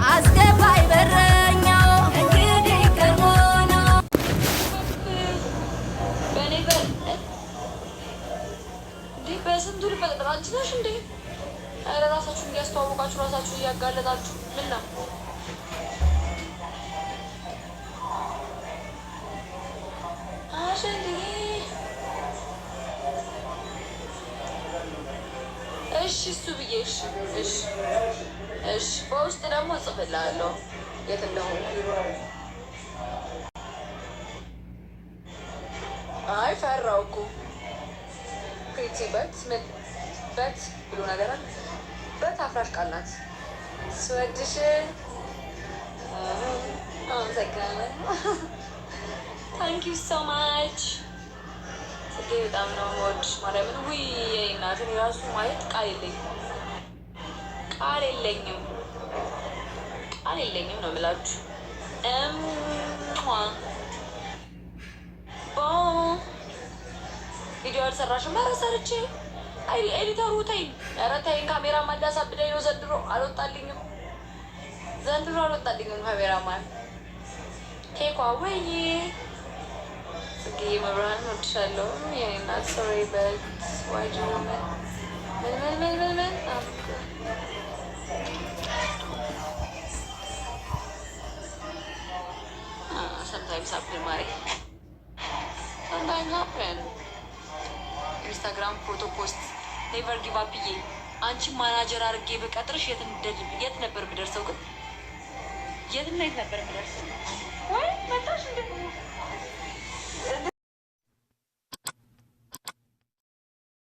አስገባይ በረኛው እንግዲህ ቀርቦ ነው በእኔ እንዲህ በስንቱ ልበጥጥር አንቺ ነሽ እንዴ? ኧረ ራሳችሁ እንዲያስተዋውቃችሁ ራሳችሁ እያጋለጣችሁ ምን ነው? እሺ እሱ ብዬሽ እሺ በውስጥ ደግሞ እጽፍልሃለሁ የት እንደሆነ። አይ ፈራሁ እኮ ፕሪቲ በት ብሎ ነገር አለ። በት አፍራሽ ቃል ናት። ስወድሽ አመሰግናለሁ። ታንክ ዩ ሶ ማች ጽጌ፣ በጣም ነው የምወድሽ ማርያምን። ውይ እናትን የራሱ ማለት ቃል የለኝም ነው የምላችሁ። ቪዲዮ አልሰራሽም? ኧረ ሰርቼ ኤዲተሩ ተይኝ፣ ኧረ ተይኝ። ካሜራማን ሊያሳብደኝ ነው ዘንድሮ። አልወጣልኝም ካሜራማን። ኬኳ ወይ ጽጌ መብርሃን እወድሻለሁ የእኔ እናት። ሶሪ በት ዋይድ ምን sometimes happen ማሪ sometimes happen። ኢንስታግራም ፎቶ ፖስት ኔቨር ጊቭ አፕ። አንቺ ማናጀር አድርጌ በቀጥርሽ የት ነበር የምደርሰው? ግን የት ነበር የምደርሰው? ወይ መጣሽ እንደ